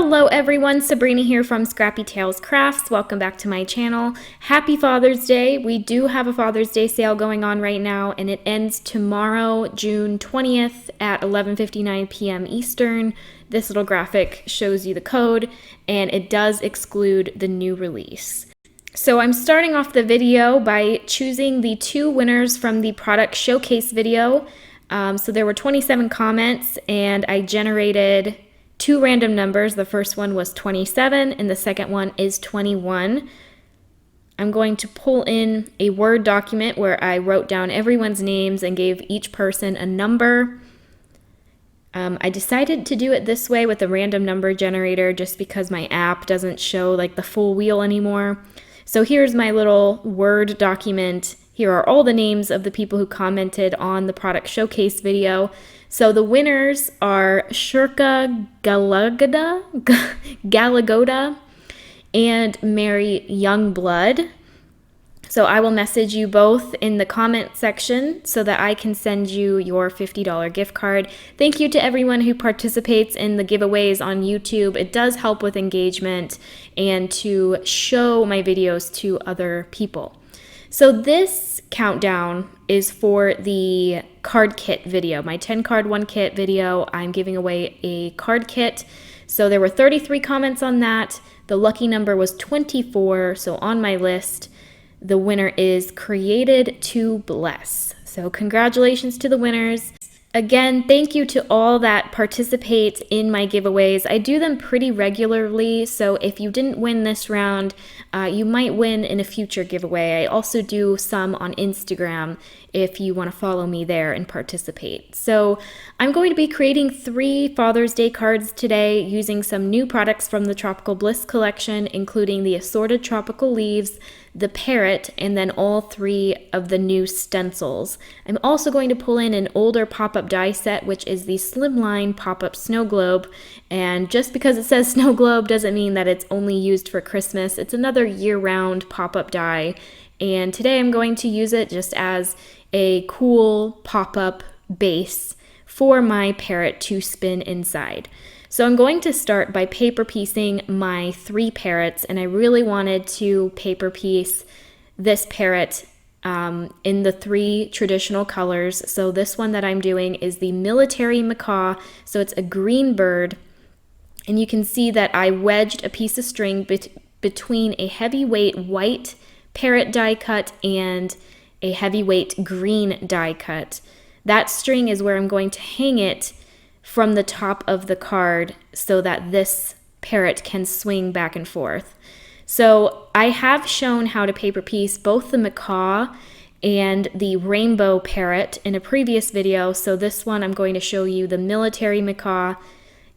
Hello everyone, Sabrina here from Scrappy Tails Crafts. Welcome back to my channel. Happy Father's Day. We do have a Father's Day sale going on right now and it ends tomorrow, June 20th at 11:59 p.m. Eastern. This little graphic shows you the code and it does exclude the new release. So I'm starting off the video by choosing the two winners from the product showcase video. So there were 27 comments and I generated two random numbers. The first one was 27 and the second one is 21. I'm going to pull in a Word document where I wrote down everyone's names and gave each person a number. I decided to do it this way with a random number generator just because my app doesn't show like the full wheel anymore. So here's my little Word document. Here are all the names of the people who commented on the product showcase video. So the winners are Galagoda and Youngblood. So I will message you both in the comment section so that I can send you your $50 gift card. Thank you to everyone who participates in the giveaways on YouTube. It does help with engagement and to show my videos to other people. So this countdown is for the card kit video, my 10 card 1 kit video. I'm giving away a card kit. So there were 33 comments on that. The lucky number was 24. So on my list, the winner is Created to Bless. So congratulations to the winners. Again, thank you to all that participate in my giveaways. I do them pretty regularly, so if you didn't win this round, you might win in a future giveaway. I also do some on Instagram if you want to follow me there and participate. So I'm going to be creating 3 Father's Day cards today using some new products from the Tropical Bliss collection, including the assorted tropical leaves, the Parrot, and then all 3 of the new stencils. I'm also going to pull in an older pop-up die set, which is the Slimline pop-up snow globe. And just because it says snow globe doesn't mean that it's only used for Christmas. It's another year-round pop-up die. And today I'm going to use it just as a cool pop-up base for my Parrot to spin inside. So I'm going to start by paper piecing my 3 parrots, and I really wanted to paper piece this parrot in the 3 traditional colors. So this one that I'm doing is the military macaw, so it's a green bird, and you can see that I wedged a piece of string between a heavyweight white parrot die cut and a heavyweight green die cut. That string is where I'm going to hang it from the top of the card so that this parrot can swing back and forth. So I have shown how to paper piece both the macaw and the rainbow parrot in a previous video. So this one I'm going to show you the military macaw,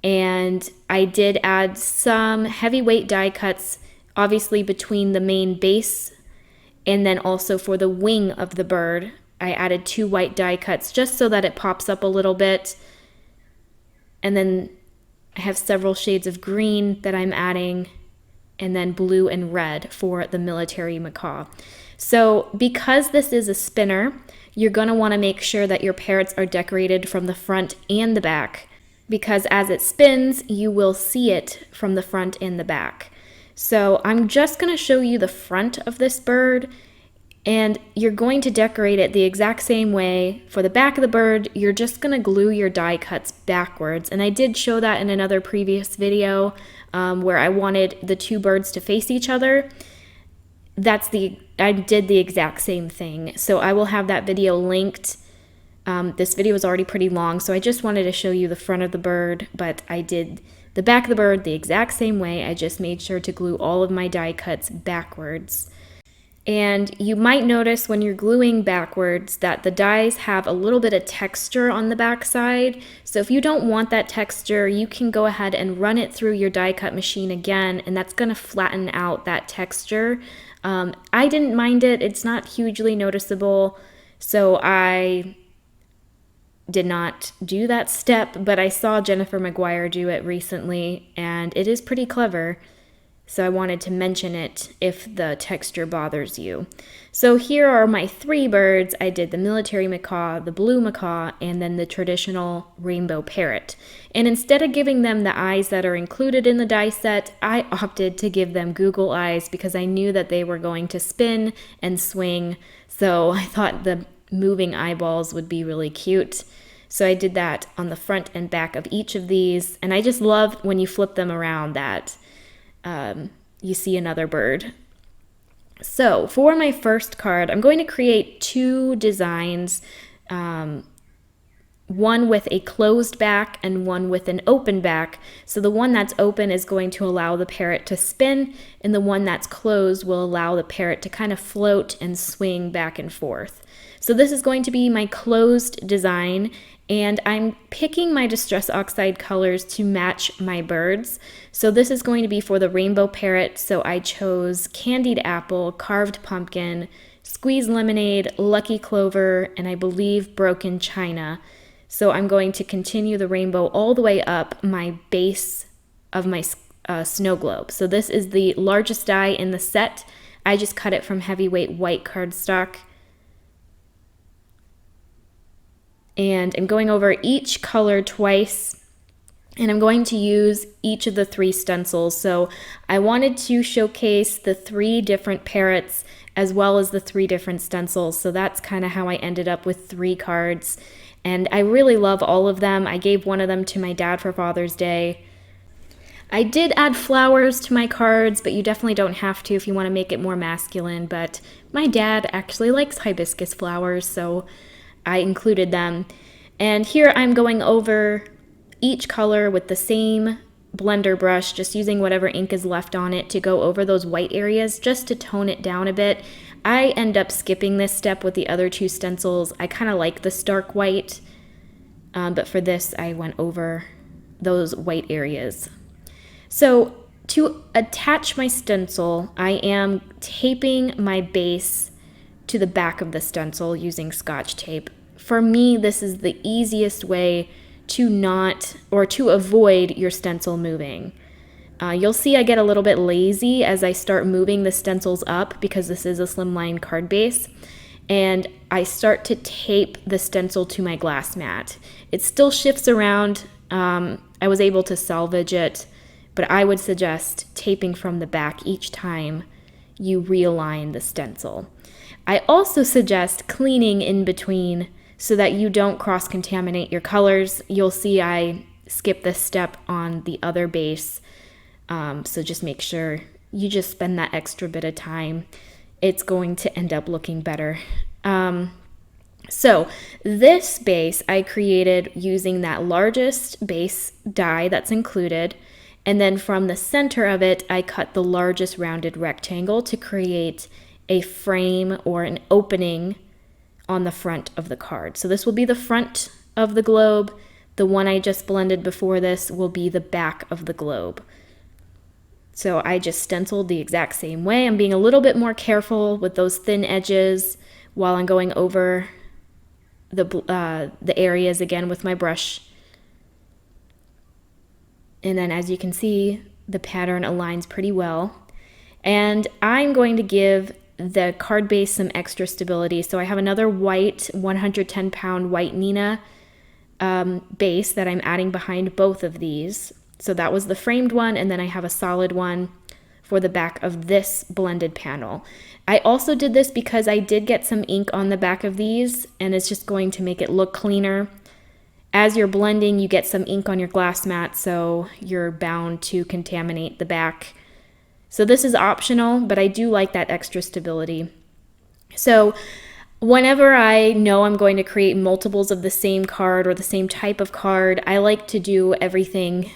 and I did add some heavyweight die cuts obviously between the main base and then also for the wing of the bird. I added 2 white die cuts just so that it pops up a little bit. And then I have several shades of green that I'm adding, and then blue and red for the military macaw. So because this is a spinner, you're going to want to make sure that your parrots are decorated from the front and the back, because as it spins, you will see it from the front and the back. So I'm just going to show you the front of this bird, and you're going to decorate it the exact same way. For the back of the bird, you're just going to glue your die cuts backwards. And I did show that in another previous video where I wanted the 2 birds to face each other. I did the exact same thing. So I will have that video linked. This video is already pretty long, so I just wanted to show you the front of the bird, but I did the back of the bird the exact same way. I just made sure to glue all of my die cuts backwards. And you might notice when you're gluing backwards that the dies have a little bit of texture on the back side. So if you don't want that texture, you can go ahead and run it through your die cut machine again, and that's going to flatten out that texture. I didn't mind it. It's not hugely noticeable, so I did not do that step, but I saw Jennifer McGuire do it recently, and it is pretty clever. So I wanted to mention it if the texture bothers you. So here are my 3 birds. I did the military macaw, the blue macaw, and then the traditional rainbow parrot. And instead of giving them the eyes that are included in the die set, I opted to give them Google eyes because I knew that they were going to spin and swing. So I thought the moving eyeballs would be really cute. So I did that on the front and back of each of these. And I just love when you flip them around that you see another bird. So for my first card, I'm going to create 2 designs, one with a closed back and one with an open back. So the one that's open is going to allow the parrot to spin, and the one that's closed will allow the parrot to kind of float and swing back and forth. So this is going to be my closed design, and I'm picking my Distress Oxide colors to match my birds. So this is going to be for the rainbow parrot, so I chose Candied Apple, Carved Pumpkin, Squeezed Lemonade, Lucky Clover, and I believe Broken China. So I'm going to continue the rainbow all the way up my base of my snow globe. So this is the largest die in the set. I just cut it from heavyweight white cardstock. And I'm going over each color twice, and I'm going to use each of the 3 stencils. So I wanted to showcase the 3 different parrots as well as the 3 different stencils. So that's kind of how I ended up with 3 cards. And I really love all of them. I gave one of them to my dad for Father's Day. I did add flowers to my cards, but you definitely don't have to if you want to make it more masculine. But my dad actually likes hibiscus flowers, so I included them. And here I'm going over each color with the same blender brush, just using whatever ink is left on it to go over those white areas just to tone it down a bit. I end up skipping this step with the other 2 stencils. I kind of like the stark white, but for this I went over those white areas. So to attach my stencil, I am taping my base to the back of the stencil using Scotch tape. For me, this is the easiest way to not, or to avoid your stencil moving. You'll see I get a little bit lazy as I start moving the stencils up because this is a slimline card base, and I start to tape the stencil to my glass mat. It still shifts around. I was able to salvage it, but I would suggest taping from the back each time you realign the stencil. I also suggest cleaning in between so that you don't cross-contaminate your colors. You'll see I skip this step on the other base, so just make sure you just spend that extra bit of time. It's going to end up looking better. So this base I created using that largest base die that's included, and then from the center of it, I cut the largest rounded rectangle to create a frame or an opening on the front of the card. So this will be the front of the globe. The one I just blended before this will be the back of the globe. So I just stenciled the exact same way. I'm being a little bit more careful with those thin edges while I'm going over the areas again with my brush. And then as you can see, the pattern aligns pretty well. And I'm going to give the card base some extra stability. So I have another white 110-pound white Nina base that I'm adding behind both of these. So that was the framed one, and then I have a solid one for the back of this blended panel. I also did this because I did get some ink on the back of these, and it's just going to make it look cleaner. As you're blending, you get some ink on your glass mat, so you're bound to contaminate the back. So this is optional, but I do like that extra stability. So whenever I know I'm going to create multiples of the same card or the same type of card, I like to do everything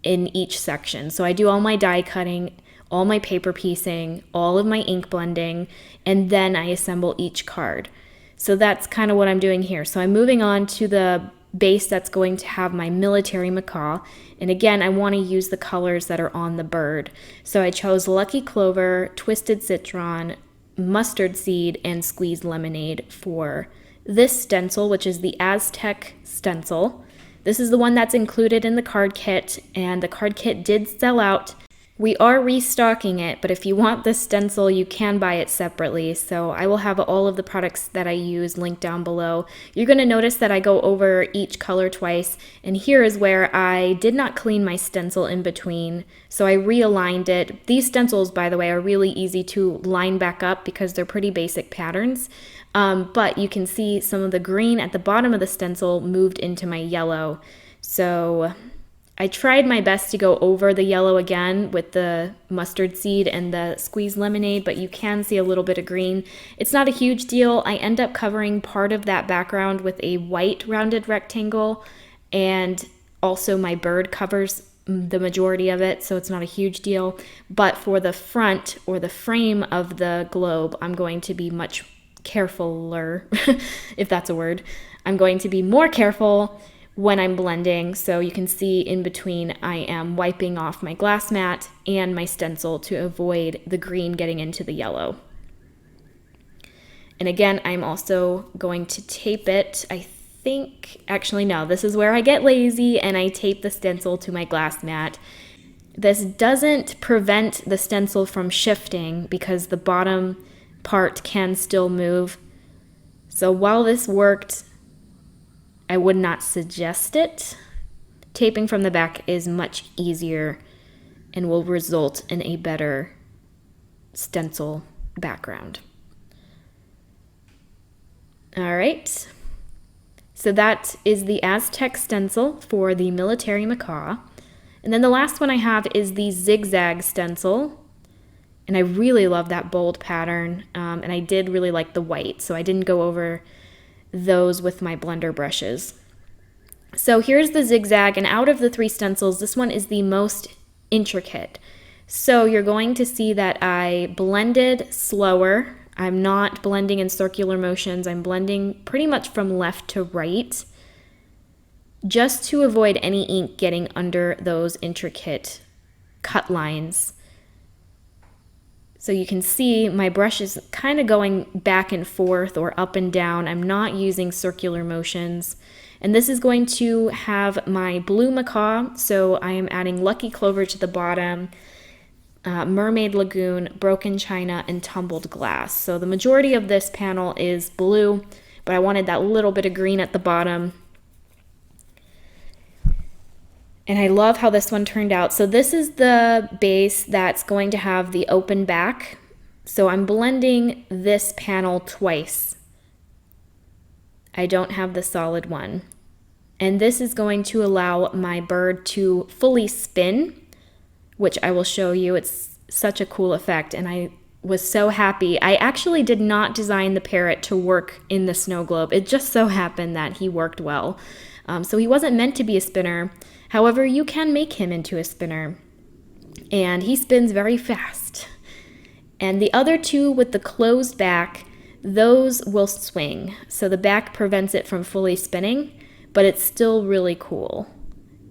in each section. So I do all my die cutting, all my paper piecing, all of my ink blending, and then I assemble each card. So that's kind of what I'm doing here. So I'm moving on to the base that's going to have my military macaw. And again, I want to use the colors that are on the bird. So I chose Lucky Clover, Twisted Citron, Mustard Seed, and Squeezed Lemonade for this stencil, which is the Aztec stencil. This is the one that's included in the card kit, and the card kit did sell out We are restocking it, but if you want the stencil, you can buy it separately. So I will have all of the products that I use linked down below. You're going to notice that I go over each color twice, and here is where I did not clean my stencil in between. So I realigned it. These stencils, by the way, are really easy to line back up because they're pretty basic patterns. But you can see some of the green at the bottom of the stencil moved into my yellow. So I tried my best to go over the yellow again with the mustard seed and the squeezed lemonade, but you can see a little bit of green. It's not a huge deal. I end up covering part of that background with a white rounded rectangle, and also my bird covers the majority of it, so it's not a huge deal. But for the front or the frame of the globe, I'm going to be much carefuler, if that's a word. I'm going to be more careful when I'm blending. So you can see in between I am wiping off my glass mat and my stencil to avoid the green getting into the yellow. And again, I'm also going to tape it. I think, actually no, this is where I get lazy and I tape the stencil to my glass mat. This doesn't prevent the stencil from shifting because the bottom part can still move. So while this worked, I would not suggest it. Taping from the back is much easier and will result in a better stencil background. All right, so that is the Aztec stencil for the military macaw. And then the last one I have is the Zigzag stencil. And I really love that bold pattern, and I did really like the white, so I didn't go over those with my blender brushes. So here's the Zigzag, and out of the 3 stencils, this one is the most intricate. So you're going to see that I blended slower. I'm not blending in circular motions. I'm blending pretty much from left to right, just to avoid any ink getting under those intricate cut lines. So you can see my brush is kind of going back and forth or up and down. I'm not using circular motions. And this is going to have my blue macaw. So I am adding Lucky Clover to the bottom, Mermaid Lagoon, Broken China, and Tumbled Glass. So the majority of this panel is blue, but I wanted that little bit of green at the bottom. And I love how this one turned out. So this is the base that's going to have the open back. So I'm blending this panel twice. I don't have the solid one. And this is going to allow my bird to fully spin, which I will show you. It's such a cool effect, and I was so happy. I actually did not design the parrot to work in the snow globe. It just so happened that he worked well. So he wasn't meant to be a spinner. However, you can make him into a spinner, and he spins very fast. And the other 2 with the closed back, those will swing. So the back prevents it from fully spinning, but it's still really cool.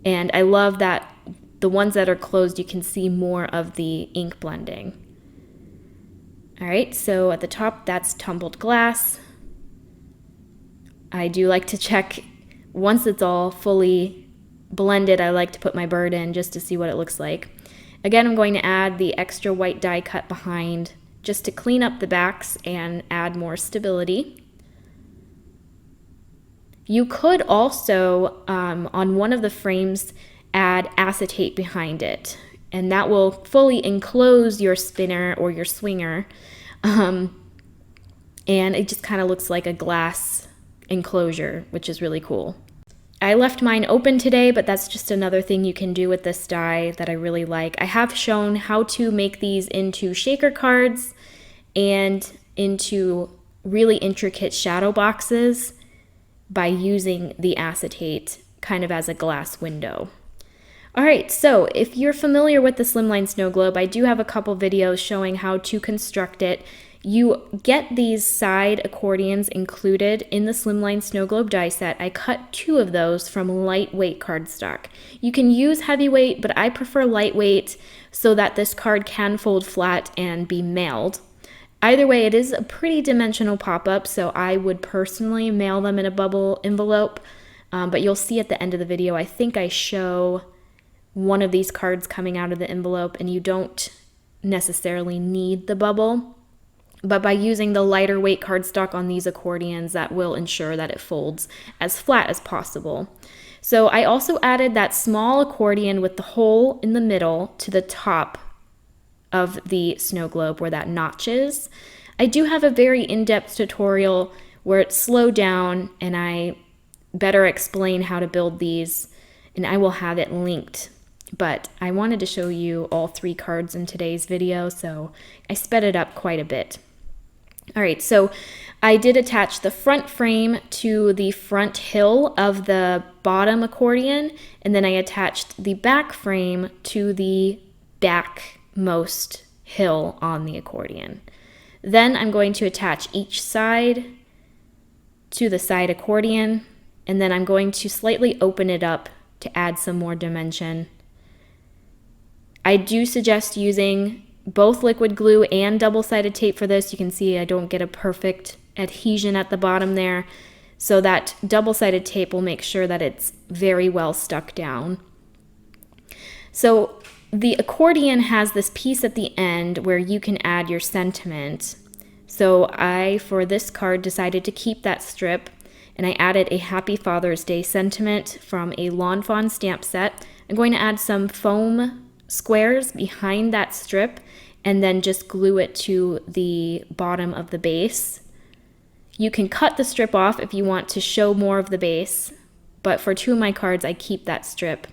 And I love that the ones that are closed, you can see more of the ink blending. All right, so at the top, that's Tumbled Glass. I do like to check once it's all fully blended. I like to put my bird in just to see what it looks like. Again, I'm going to add the extra white die cut behind just to clean up the backs and add more stability. You could also, on one of the frames, add acetate behind it, and that will fully enclose your spinner or your swinger, and it just kind of looks like a glass enclosure, which is really cool. I left mine open today, but that's just another thing you can do with this die that I really like. I have shown how to make these into shaker cards and into really intricate shadow boxes by using the acetate kind of as a glass window. All right, so if you're familiar with the Slimline Snow Globe, I do have a couple videos showing how to construct it. You get these side accordions included in the Slimline Snow Globe die set. I cut 2 of those from lightweight cardstock. You can use heavyweight, but I prefer lightweight so that this card can fold flat and be mailed. Either way, it is a pretty dimensional pop-up, so I would personally mail them in a bubble envelope, but you'll see at the end of the video, I think I show one of these cards coming out of the envelope, and you don't necessarily need the bubble. But by using the lighter weight cardstock on these accordions, that will ensure that it folds as flat as possible. So I also added that small accordion with the hole in the middle to the top of the snow globe where that notch is. I do have a very in-depth tutorial where it's slowed down and I better explain how to build these, and I will have it linked. But I wanted to show you all 3 cards in today's video, so I sped it up quite a bit. All right, so I did attach the front frame to the front hill of the bottom accordion, and then I attached the back frame to the backmost hill on the accordion. Then I'm going to attach each side to the side accordion, and then I'm going to slightly open it up to add some more dimension. I do suggest using both liquid glue and double-sided tape for this. You can see I don't get a perfect adhesion at the bottom there, so that double-sided tape will make sure that it's very well stuck down. So the accordion has this piece at the end where you can add your sentiment. So I, for this card, decided to keep that strip, and I added a Happy Father's Day sentiment from a Lawn Fawn stamp set. I'm going to add some foam squares behind that strip and then just glue it to the bottom of the base. You can cut the strip off if you want to show more of the base, but for 2 of my cards I keep that strip.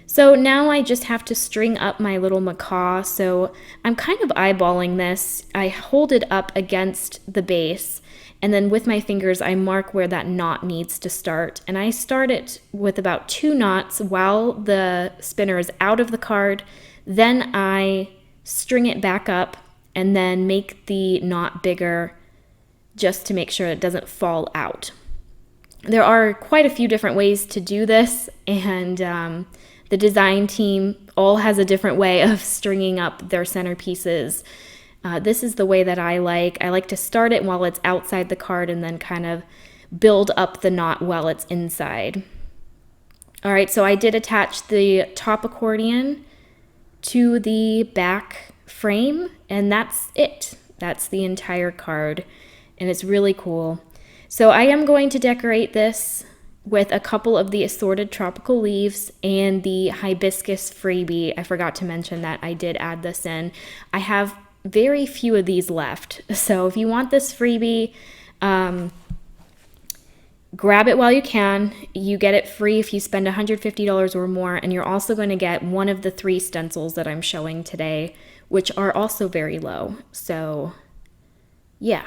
So now I just have to string up my little macaw. So I'm kind of eyeballing this. I hold it up against the base, and then with my fingers I mark where that knot needs to start. And I start it with about 2 knots while the spinner is out of the card. Then I string it back up and then make the knot bigger just to make sure it doesn't fall out. There are quite a few different ways to do this, and the design team all has a different way of stringing up their centerpieces. This is the way that I like. I like to start it while it's outside the card and then kind of build up the knot while it's inside. All right, so I did attach the top accordion to the back frame, and that's it. That's the entire card, and it's really cool. So I am going to decorate this with a couple of the assorted tropical leaves and the hibiscus freebie. I forgot to mention that I did add this in. I have very few of these left, so if you want this freebie, grab it while you can. You get it free if you spend $150 or more, and you're also going to get one of the 3 stencils that I'm showing today, which are also very low. So yeah.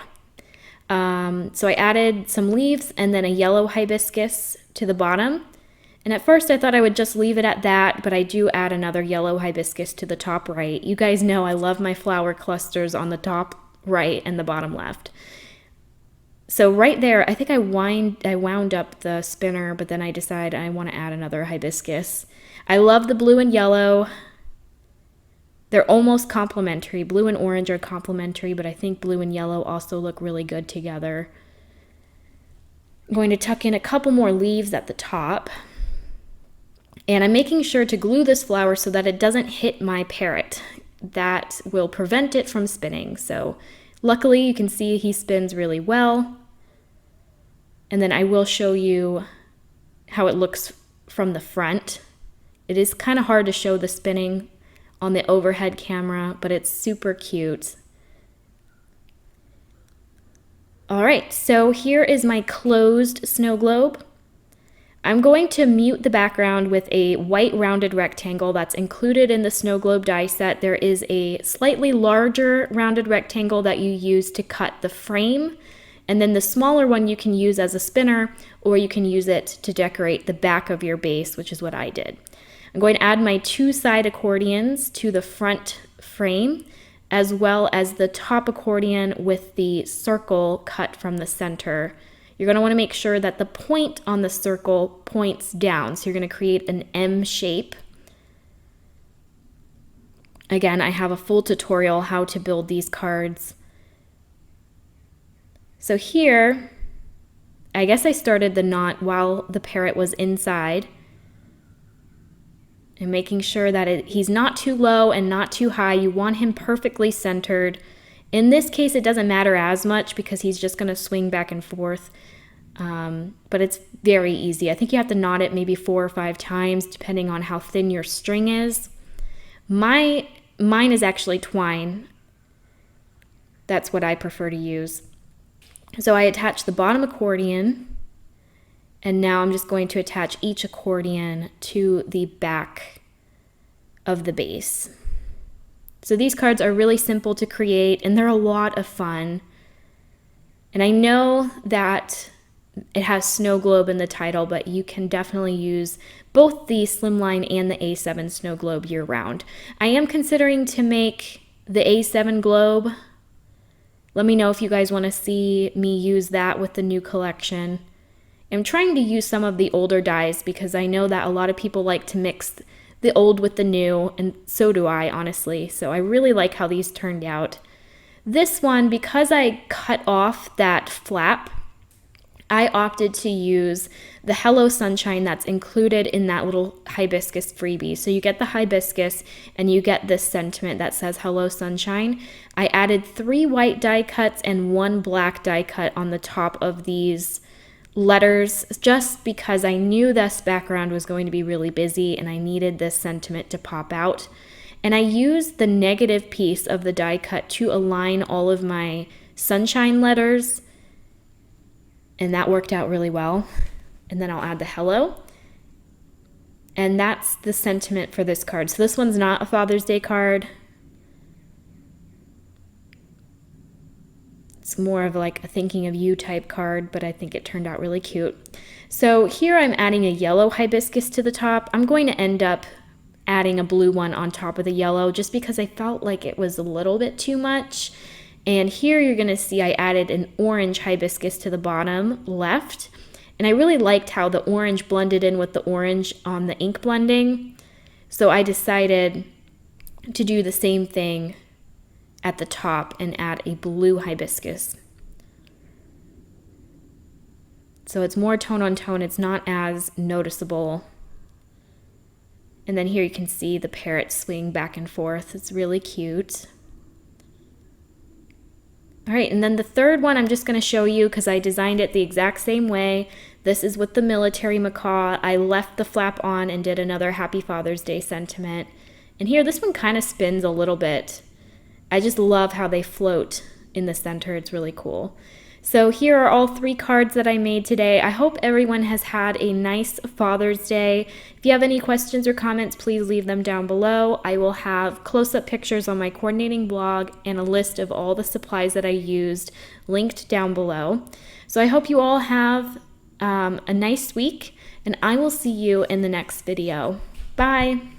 So I added some leaves and then a yellow hibiscus to the bottom. And at first I thought I would just leave it at that, but I do add another yellow hibiscus to the top right. You guys know I love my flower clusters on the top right and the bottom left. So right there, I think I wound up the spinner, but then I decided I want to add another hibiscus. I love the blue and yellow. They're almost complementary. Blue and orange are complementary, but I think blue and yellow also look really good together. I'm going to tuck in a couple more leaves at the top. And I'm making sure to glue this flower so that it doesn't hit my parrot. That will prevent it from spinning. So luckily you can see he spins really well. And then I will show you how it looks from the front. It is kind of hard to show the spinning on the overhead camera, but it's super cute. All right, so here is my closed snow globe. I'm going to mute the background with a white rounded rectangle that's included in the snow globe die set. There is a slightly larger rounded rectangle that you use to cut the frame, and then the smaller one you can use as a spinner, or you can use it to decorate the back of your base, which is what I did. I'm going to add my 2 side accordions to the front frame, as well as the top accordion with the circle cut from the center. You're going to want to make sure that the point on the circle points down. So you're going to create an M shape. Again, I have a full tutorial how to build these cards. So here, I guess I started the knot while the parrot was inside. and making sure that he's not too low and not too high. You want him perfectly centered. In this case, it doesn't matter as much because he's just going to swing back and forth. But it's very easy. I think you have to knot it maybe 4 or 5 times depending on how thin your string is. Mine is actually twine. That's what I prefer to use. So I attach the bottom accordion, and now I'm just going to attach each accordion to the back of the base. So these cards are really simple to create, and they're a lot of fun. And I know that it has Snow Globe in the title, but you can definitely use both the Slimline and the A7 Snow Globe year round. I am considering to make the A7 Globe. Let me know if you guys want to see me use that with the new collection. I'm trying to use some of the older dies because I know that a lot of people like to mix the old with the new, and so do I, honestly. So I really like how these turned out. This one, because I cut off that flap, I opted to use the Hello Sunshine that's included in that little hibiscus freebie. So you get the hibiscus and you get this sentiment that says Hello Sunshine. I added 3 white die cuts and 1 black die cut on the top of these letters just because I knew this background was going to be really busy and I needed this sentiment to pop out. And I used the negative piece of the die cut to align all of my sunshine letters, and that worked out really well. And then I'll add the hello. And that's the sentiment for this card. So this one's not a Father's Day card. It's more of like a thinking of you type card, but I think it turned out really cute. So here I'm adding a yellow hibiscus to the top. I'm going to end up adding a blue one on top of the yellow just because I felt like it was a little bit too much. And here you're going to see I added an orange hibiscus to the bottom left. And I really liked how the orange blended in with the orange on the ink blending. So I decided to do the same thing at the top and add a blue hibiscus. So it's more tone on tone. It's not as noticeable. And then here you can see the parrot swing back and forth. It's really cute. All right, and then the third one I'm just going to show you because I designed it the exact same way. This is with the military macaw. I left the flap on and did another Happy Father's Day sentiment. And here, this one kind of spins a little bit. I just love how they float in the center. It's really cool. So here are all 3 cards that I made today. I hope everyone has had a nice Father's Day. If you have any questions or comments, please leave them down below. I will have close-up pictures on my coordinating blog and a list of all the supplies that I used linked down below. So I hope you all have a nice week, and I will see you in the next video. Bye!